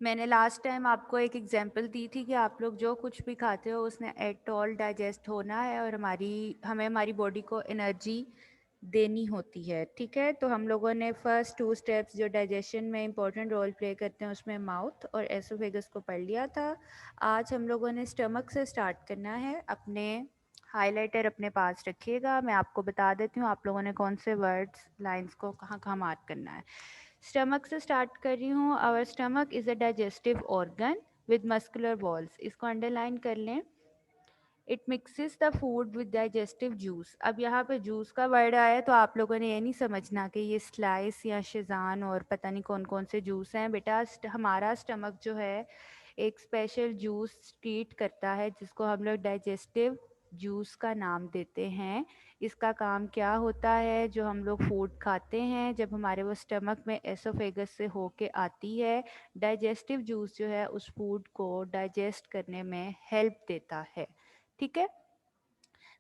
मैंने last time आपको एक एग्जांपल दी थी कि आप लोग जो कुछ भी खाते हो उसने एट ऑल डाइजेस्ट होना है और हमें हमारी बॉडी को एनर्जी देनी होती है, ठीक है। तो हम लोगों ने फर्स्ट 2 स्टेप्स जो डाइजेशन में इंपॉर्टेंट रोल प्ले करते हैं उसमें माउथ और एसोफेगस को पढ़ लिया था। आज हम लोगों ने स्टमक से स्टार्ट करना है। अपने हाइलाइटर अपने पास रखिएगा, मैं आपको बता देती हूँ आप लोगों ने कौन से वर्ड्स लाइंस को कहाँ कहाँ मार्क करना है। स्टमक से स्टार्ट कर रही हूँ। Our stomach is a digestive organ with muscular walls. इसको अंडरलाइन कर लें। It mixes the food with digestive juice. अब यहाँ पे जूस का वर्ड आया है तो आप लोगों ने ये नहीं समझना कि ये स्लाइस या शेज़ान और पता नहीं कौन कौन से जूस हैं। बेटा हमारा स्टमक जो है एक स्पेशल जूस ट्रीट करता है जिसको हम लोग डाइजेस्टिव जूस का नाम देते हैं। इसका काम क्या होता है, जो हम लोग फूड खाते हैं जब हमारे वो स्टमक में एसोफेगस से होके आती है, डाइजेस्टिव जूस जो है उस फूड को डाइजेस्ट करने में हेल्प देता है, ठीक है।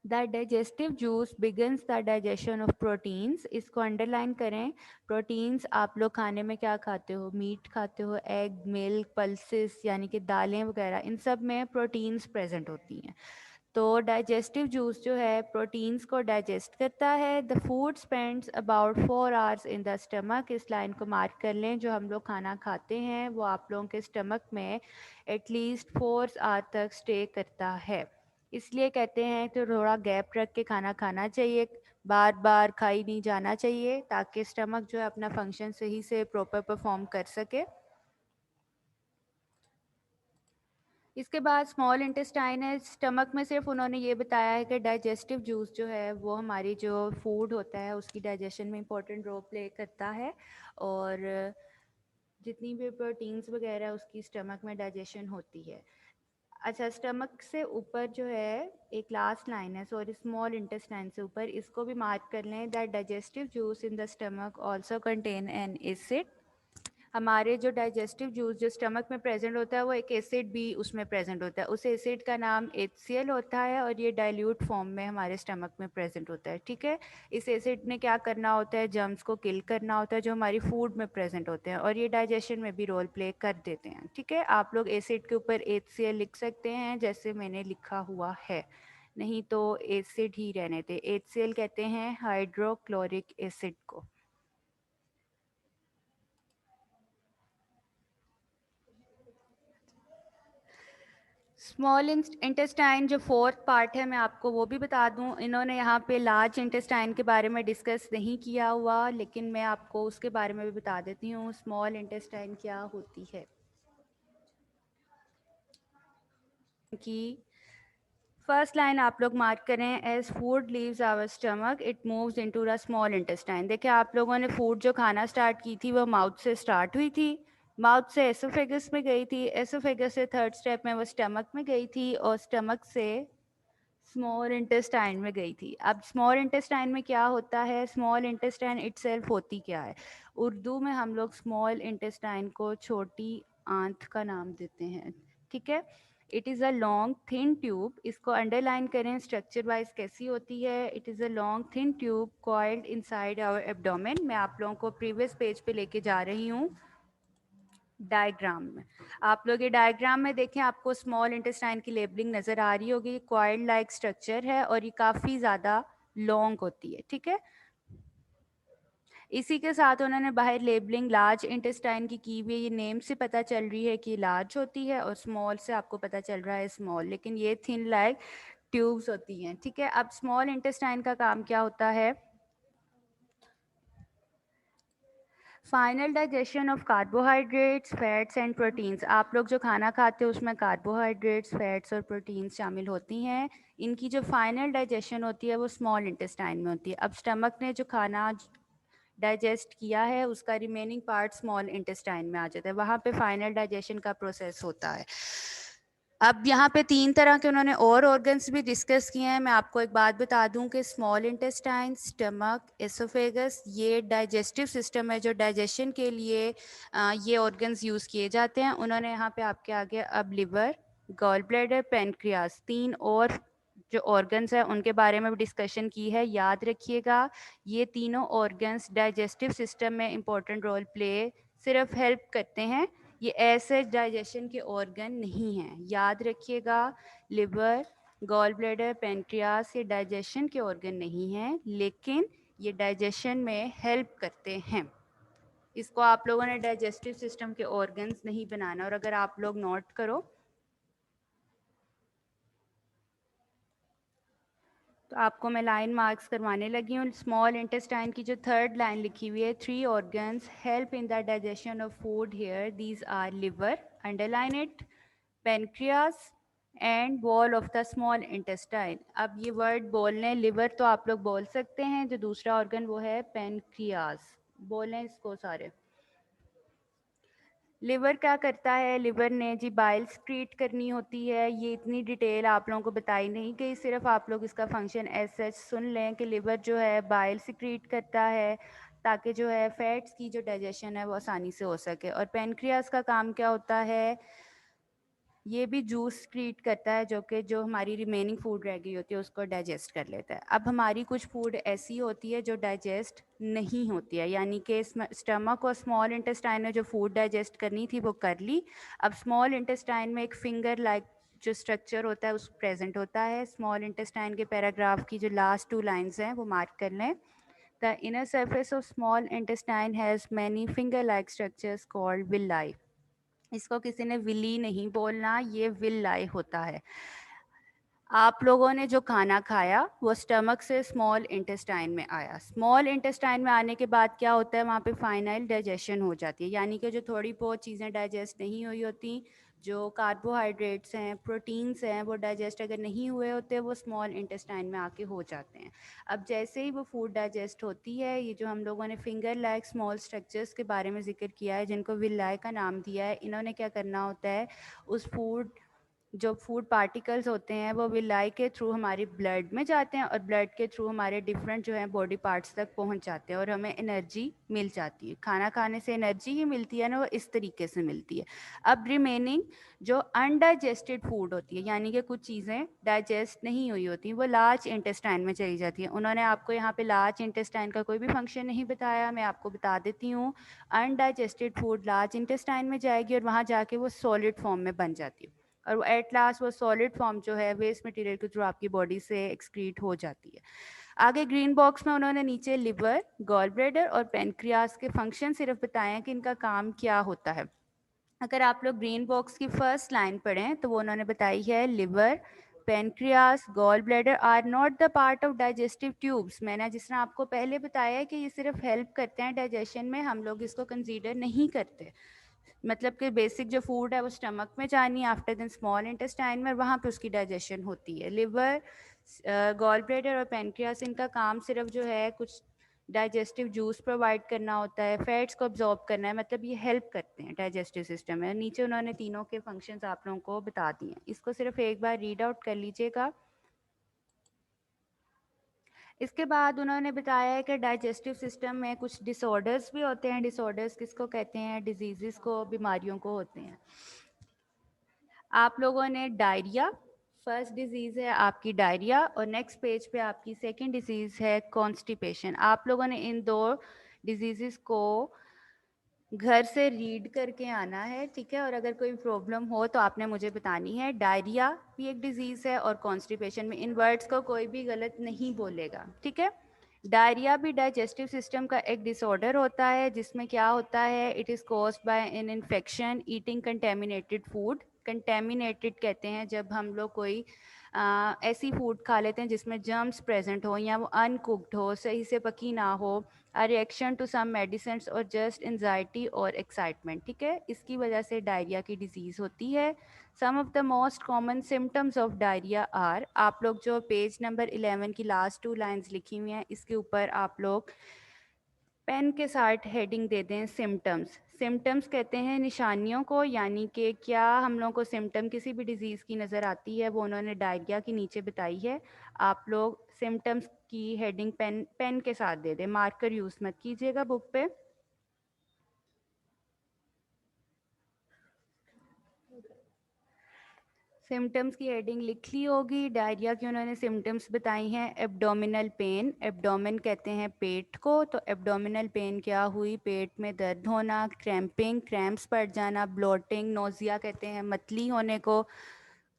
The digestive juice begins the digestion of proteins. इसको अंडरलाइन करें। प्रोटीन्स आप लोग खाने में क्या खाते हो, मीट खाते हो, एग, मिल्क, पल्सेस यानी कि दालें वगैरह, इन सब में प्रोटीन्स प्रेजेंट होती हैं। तो डाइजेस्टिव जूस जो है प्रोटीन्स को डाइजेस्ट करता है। The food spends about 4 hours in the stomach. इस लाइन को मार्क कर लें। जो हम लोग खाना खाते हैं वो आप लोगों के स्टमक में एटलीस्ट 4 आवर तक स्टे करता है। इसलिए कहते हैं कि थोड़ा गैप रख के खाना खाना चाहिए, बार बार खाई नहीं जाना चाहिए, ताकि स्टमक जो है अपना फंक्शन सही से प्रॉपर परफॉर्म कर सके। इसके बाद स्मॉल इंटेस्टाइन है। स्टमक में सिर्फ उन्होंने ये बताया है कि डाइजेस्टिव जूस जो है वो हमारी जो फूड होता है उसकी डाइजेशन में इंपॉर्टेंट रोल प्ले करता है, और जितनी भी प्रोटीन्स वगैरह उसकी स्टमक में डाइजेशन होती है। अच्छा, स्टमक से ऊपर जो है एक लास्ट लाइन है, सॉरी, स्मॉल इंटेस्टाइन से ऊपर, इसको भी मार्क कर लें। That digestive juice in the stomach also contain N acid. हमारे जो डाइजेस्टिव जूस जो स्टमक में प्रेजेंट होता है वो एक एसिड भी उसमें प्रेजेंट होता है। उस एसिड का नाम HCl होता है और ये डाइल्यूट फॉर्म में हमारे स्टमक में प्रेजेंट होता है, ठीक है। इस एसिड ने क्या करना होता है, जर्म्स को किल करना होता है जो हमारी फूड में प्रेजेंट होते हैं, और ये डाइजेशन में भी रोल प्ले कर देते हैं, ठीक है। आप लोग एसिड के ऊपर HCl लिख सकते हैं जैसे मैंने लिखा हुआ है, नहीं तो एसिड ही रहने थे। HCl कहते हैं हाइड्रोक्लोरिक एसिड को। स्मॉल इंटेस्टाइन जो फोर्थ पार्ट है मैं आपको वो भी बता दूं। इन्होंने यहाँ पे लार्ज इंटेस्टाइन के बारे में डिस्कस नहीं किया हुआ, लेकिन मैं आपको उसके बारे में भी बता देती हूँ स्मॉल इंटेस्टाइन क्या होती है। कि फर्स्ट लाइन आप लोग मार्क करें। As food leaves our stomach it moves into the small intestine. देखिए आप लोगों ने फूड जो खाना स्टार्ट की थी वो माउथ से स्टार्ट हुई थी, माउथ से एसोफेगस में गई थी, एसोफेगस से थर्ड स्टेप में वो स्टमक में गई थी, और स्टमक से स्मॉल इंटेस्टाइन में गई थी। अब स्मॉल इंटेस्टाइन में क्या होता है, स्मॉल इंटेस्टाइन इटसेल्फ होती क्या है। उर्दू में हम लोग स्मॉल इंटेस्टाइन को छोटी आंत का नाम देते हैं, ठीक है। It is a long thin tube. इसको अंडरलाइन करें स्ट्रक्चर वाइज कैसी होती है। It is a long thin tube coiled inside our abdomen. मैं आप लोगों को प्रीवियस पेज पे लेके जा रही हूँ डायग्राम में। आप लोग ये डायग्राम में देखें, आपको स्मॉल इंटेस्टाइन की लेबलिंग नज़र आ रही होगी। क्वाइल लाइक स्ट्रक्चर है और ये काफ़ी ज़्यादा लॉन्ग होती है, ठीक है। इसी के साथ उन्होंने बाहर लेबलिंग लार्ज इंटेस्टाइन की हुई है। ये नेम से पता चल रही है कि लार्ज होती है, और स्मॉल से आपको पता चल रहा है स्मॉल, लेकिन ये थिन लाइक ट्यूब्स होती हैं, ठीक है। अब स्मॉल इंटेस्टाइन का काम क्या होता है, final digestion of carbohydrates, fats and proteins. आप लोग जो खाना खाते हो उसमें कार्बोहाइड्रेट्स, फैट्स और प्रोटीन्स शामिल होती हैं। इनकी जो फाइनल डाइजेशन होती है वो स्मॉल इंटेस्टाइन में होती है। अब स्टमक ने जो खाना डाइजेस्ट किया है उसका रिमेनिंग पार्ट स्मॉल इंटेस्टाइन में आ जाता है, वहाँ पे फाइनल डाइजेशन का प्रोसेस होता है। अब यहाँ पे 3 तरह के उन्होंने और ऑर्गन्स भी डिस्कस किए हैं। मैं आपको एक बात बता दूं कि स्मॉल इंटेस्टाइन, स्टमक, एसोफेगस, ये डाइजेस्टिव सिस्टम है जो डाइजेशन के लिए ये ऑर्गन्स यूज़ किए जाते हैं। उन्होंने यहाँ पे आपके आगे अब लिवर, गॉल ब्लैडर, पेनक्रियास, 3 और जो ऑर्गन्स है उनके बारे में भी डिस्कशन की है। याद रखिएगा ये तीनों ऑर्गन्स डाइजेस्टिव सिस्टम में इम्पोर्टेंट रोल प्ले सिर्फ हेल्प करते हैं, ये ऐसे डाइजेशन के ऑर्गन नहीं हैं, याद रखिएगा। लिवर, गॉल ब्लैडर, पेनक्रियास ये डाइजेशन के ऑर्गन नहीं हैं, लेकिन ये डाइजेशन में हेल्प करते हैं। इसको आप लोगों ने डाइजेस्टिव सिस्टम के ऑर्गन्स नहीं बनाना। और अगर आप लोग नोट करो तो आपको मैं लाइन मार्क्स करवाने लगी हूँ। स्मॉल इंटेस्टाइन की जो थर्ड लाइन लिखी हुई है, 3 organs help in the digestion of food here, these are liver, underline it, pancreas and wall of the small intestine. अब ये वर्ड बोलने, लिवर तो आप लोग बोल सकते हैं, जो दूसरा ऑर्गन वो है पेनक्रियास, बोलें इसको सारे। लिवर क्या करता है? लिवर ने जी बाइल स्क्रीट करनी होती है। ये इतनी डिटेल आप लोगों को बताई नहीं गई, सिर्फ आप लोग इसका फंक्शन एज सच सुन लें कि लिवर जो है बाइल स्क्रीट करता है ताकि जो है फैट्स की जो डाइजेशन है वो आसानी से हो सके। और पेनक्रियास का काम क्या होता है? ये भी जूस क्रिएट करता है जो हमारी रिमेनिंग फूड रह गई होती है उसको डाइजेस्ट कर लेता है। अब हमारी कुछ फूड ऐसी होती है जो डाइजेस्ट नहीं होती है, यानी कि स्टमक और स्मॉल इंटेस्टाइन ने जो फूड डाइजेस्ट करनी थी वो कर ली। अब स्मॉल इंटेस्टाइन में एक फिंगर लाइक जो स्ट्रक्चर होता है उस प्रेजेंट होता है। स्मॉल इंटेस्टाइन के पैराग्राफ की जो लास्ट 2 लाइन्स हैं वो मार्क कर लें। The inner surface of small intestine has many finger like structures called villi. इसको किसी ने विली नहीं बोलना, ये विलाई होता है। आप लोगों ने जो खाना खाया वो स्टमक से स्मॉल इंटेस्टाइन में आया। स्मॉल इंटेस्टाइन में आने के बाद क्या होता है? वहाँ पे फाइनल डाइजेशन हो जाती है, यानी कि जो थोड़ी बहुत चीज़ें डाइजेस्ट नहीं हुई होती, जो कार्बोहाइड्रेट्स हैं, प्रोटीन्स हैं, वो डाइजेस्ट अगर नहीं हुए होते वो स्मॉल इंटेस्टाइन में आके हो जाते हैं। अब जैसे ही वो फूड डाइजेस्ट होती है, ये जो हम लोगों ने फिंगर लाइक स्मॉल स्ट्रक्चर्स के बारे में जिक्र किया है जिनको विलाई का नाम दिया है, इन्होंने क्या करना होता है? उस फूड जो फूड पार्टिकल्स होते हैं वो विलाई के थ्रू हमारी ब्लड में जाते हैं और ब्लड के थ्रू हमारे डिफरेंट जो है बॉडी पार्ट्स तक पहुंच जाते हैं और हमें एनर्जी मिल जाती है। खाना खाने से एनर्जी ही मिलती है ना, वो इस तरीके से मिलती है। अब रिमेनिंग जो अनडाइजेस्टेड फूड होती है, यानी कि कुछ चीज़ें डाइजेस्ट नहीं हुई होती, वो लार्ज इंटेस्टाइन में चली जाती हैं। उन्होंने आपको यहाँ पे लार्ज इंटेस्टाइन का कोई भी फंक्शन नहीं बताया, मैं आपको बता देती हूँ। अनडाइजेस्टेड फूड लार्ज इंटेस्टाइन में जाएगी और वहाँ जाके वो सॉलिड फॉर्म में बन जाती है और एट लास्ट वो सॉलिड फॉर्म जो है वेस्ट मटेरियल के थ्रू आपकी बॉडी से एक्सक्रीट हो जाती है। आगे ग्रीन बॉक्स में उन्होंने नीचे लिवर, गॉल ब्लैडर और पेनक्रियास के फंक्शन सिर्फ बताए हैं कि इनका काम क्या होता है। अगर आप लोग ग्रीन बॉक्स की फर्स्ट लाइन पढ़ें तो वो उन्होंने बताई है, liver, pancreas, gall bladder are not the part of digestive tubes. मैंने जिस तरह आपको पहले बताया है कि ये सिर्फ हेल्प करते हैं डाइजेशन में, हम लोग इसको कंसीडर नहीं करते। मतलब कि बेसिक जो फूड है वो स्टमक में जानी है, आफ्टर देन स्मॉल इंटेस्टाइन में, वहाँ पे उसकी डाइजेशन होती है। लिवर, गॉल ब्लैडर और पेनक्रियास, इनका काम सिर्फ जो है कुछ डाइजेस्टिव जूस प्रोवाइड करना होता है, फैट्स को अब्जॉर्ब करना है, मतलब ये हेल्प करते हैं डाइजेस्टिव सिस्टम में। नीचे उन्होंने तीनों के फंक्शंस आप लोगों को बता दिए हैं, इसको सिर्फ एक बार रीड आउट कर लीजिएगा। इसके बाद उन्होंने बताया है कि डाइजेस्टिव सिस्टम में कुछ डिसऑर्डर्स भी होते हैं। डिसऑर्डर्स किसको कहते हैं? डिजीज़ को, बीमारियों को होते हैं। आप लोगों ने डायरिया, फर्स्ट डिजीज़ है आपकी डायरिया, और नेक्स्ट पेज पे आपकी सेकंड डिजीज़ है कॉन्स्टिपेशन। आप लोगों ने इन दो डिजीज़ को घर से रीड करके आना है, ठीक है? और अगर कोई प्रॉब्लम हो तो आपने मुझे बतानी है। डायरिया भी एक डिजीज़ है और कॉन्स्टिपेशन में, इन वर्ड्स को कोई भी गलत नहीं बोलेगा, ठीक है? डायरिया भी डाइजेस्टिव सिस्टम का एक डिसऑर्डर होता है जिसमें क्या होता है? It is caused by an infection eating contaminated food. Contaminated कहते हैं जब हम लोग कोई ऐसी फूड खा लेते हैं जिसमें जर्म्स प्रेजेंट हो या वो अनकुक्ड हो, सही से पकी ना हो, a reaction to some medicine और जस्ट एंजाइटी और एक्साइटमेंट, ठीक है? इसकी वजह से डायरिया की डिजीज़ होती है। Some of the most common symptoms of diarrhoea are, आप लोग जो पेज नंबर 11 की लास्ट 2 लाइंस लिखी हुई हैं इसके ऊपर आप लोग पेन के साथ हेडिंग दे दें सिम्टम्स। सिम्टम्स कहते हैं निशानियों को, यानी कि क्या हम लोगों को सिम्टम किसी भी डिजीज़ की नज़र आती है वो उन्होंने डायरिया के नीचे बताई है। आप लोग सिम्टम्स की हेडिंग पेन के साथ दे दें, मार्कर यूज़ मत कीजिएगा बुक पे। सिम्टम्स की हेडिंग लिख ली होगी। डायरिया की उन्होंने सिम्टम्स बताई हैं। एब्डोमिनल पेन, एब्डोमेन कहते हैं पेट को, तो एब्डोमिनल पेन क्या हुई, पेट में दर्द होना, क्रैम्पिंग, क्रैम्प्स पड़ जाना, ब्लोटिंग, नोजिया कहते हैं मतली होने को,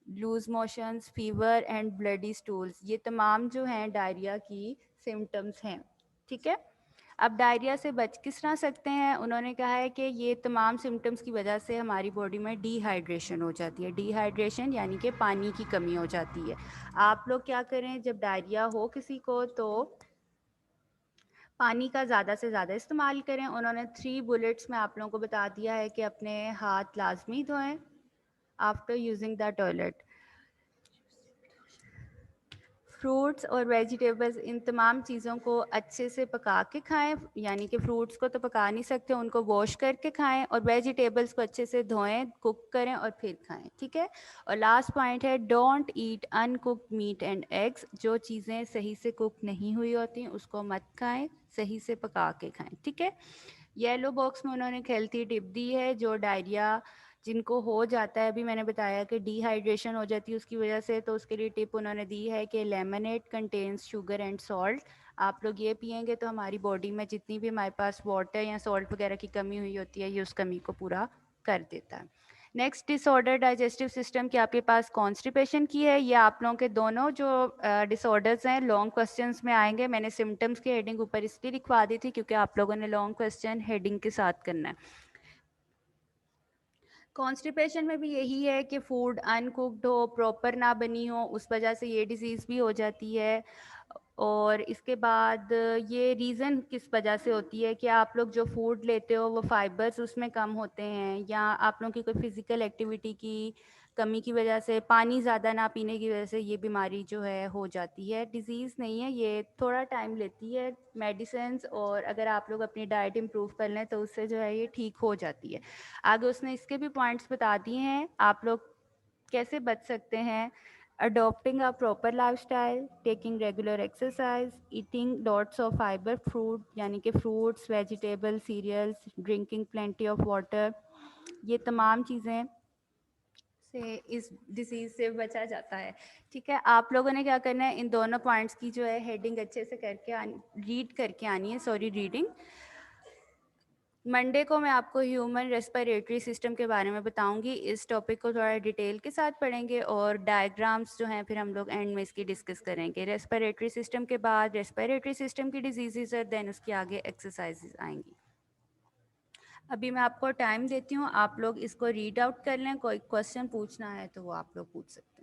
loose motions, fever and bloody stools, ये तमाम जो हैं डायरिया की सिम्टम्स हैं। ठीक है, अब डायरिया से बच किस तरह सकते हैं, उन्होंने कहा है कि ये तमाम सिम्टम्स की वजह से हमारी बॉडी में डिहाइड्रेशन हो जाती है। डिहाइड्रेशन यानी कि पानी की कमी हो जाती है। आप लोग क्या करें, जब डायरिया हो किसी को तो पानी का ज़्यादा से ज़्यादा इस्तेमाल करें। उन्होंने 3 बुलेट्स में आप लोगों को बता दिया है कि अपने हाथ लाजमी धोएं after using the toilet. Fruits और वेजिटेबल्स, इन तमाम चीज़ों को अच्छे से पका के खाएं, यानी कि फ्रूट्स को तो पका नहीं सकते, उनको वॉश करके खाएं, और वेजिटेबल्स को अच्छे से धोएं, कुक करें और फिर खाएं। ठीक है, और लास्ट पॉइंट है don't eat uncooked meat and eggs, जो चीज़ें सही से कुक नहीं हुई होती उसको मत खाएं, सही से पका के खाएं। ठीक है, येलो बॉक्स में उन्होंने एक हेल्थी टिप दी है, जो डायरिया जिनको हो जाता है, अभी मैंने बताया कि डिहाइड्रेशन हो जाती है उसकी वजह से, तो उसके लिए टिप उन्होंने दी है कि lemonade contains sugar and salt. आप लोग ये पियेंगे तो हमारी बॉडी में जितनी भी हमारे पास वाटर या सॉल्ट वगैरह की कमी हुई होती है, ये उस कमी को पूरा कर देता है। नेक्स्ट डिसऑर्डर डाइजेस्टिव सिस्टम की आपके पास कॉन्स्टिपेशन की है। ये आप लोगों के दोनों जो डिसऑर्डर्स हैं लॉन्ग क्वेश्चंस में आएंगे। मैंने सिम्टम्स की हेडिंग ऊपर इसलिए लिखवा दी थी क्योंकि आप लोगों ने लॉन्ग क्वेश्चन हेडिंग के साथ करना है। कॉन्स्टिपेशन में भी यही है कि फूड अनकुक्ड हो, प्रॉपर ना बनी हो, उस वजह से ये डिज़ीज़ भी हो जाती है। और इसके बाद ये रीज़न किस वजह से होती है कि आप लोग जो फूड लेते हो वो फाइबर्स उसमें कम होते हैं, या आप लोगों की कोई फिज़िकल एक्टिविटी की कमी की वजह से, पानी ज़्यादा ना पीने की वजह से ये बीमारी जो है हो जाती है। डिज़ीज़ नहीं है, ये थोड़ा टाइम लेती है, मेडिसिन्स, और अगर आप लोग अपनी डाइट इम्प्रूव कर लें तो उससे जो है ये ठीक हो जाती है। आगे उसने इसके भी पॉइंट्स बता दिए हैं आप लोग कैसे बच सकते हैं। Adopting a proper lifestyle, taking regular exercise, eating lots of fibre fruit यानी कि fruits, vegetable, cereals, drinking plenty of water, ये तमाम चीज़ें से इस डिसीज़ से बचा जाता है। ठीक है, आप लोगों ने क्या करना है, इन दोनों पॉइंट्स की जो है हेडिंग अच्छे से करके रीड करके आनी है, सॉरी रीडिंग। मंडे को मैं आपको ह्यूमन रेस्पिरेटरी सिस्टम के बारे में बताऊंगी। इस टॉपिक को थोड़ा डिटेल के साथ पढ़ेंगे और डायग्राम्स जो हैं फिर हम लोग एंड में इसकी डिस्कस करेंगे। रेस्पिरेटरी सिस्टम के बाद रेस्पिरेटरी सिस्टम की डिजीजेज और देन उसके आगे एक्सरसाइजेज आएंगी। अभी मैं आपको टाइम देती हूँ, आप लोग इसको रीड आउट कर लें, कोई क्वेश्चन पूछना है तो वो आप लोग पूछ सकते हैं।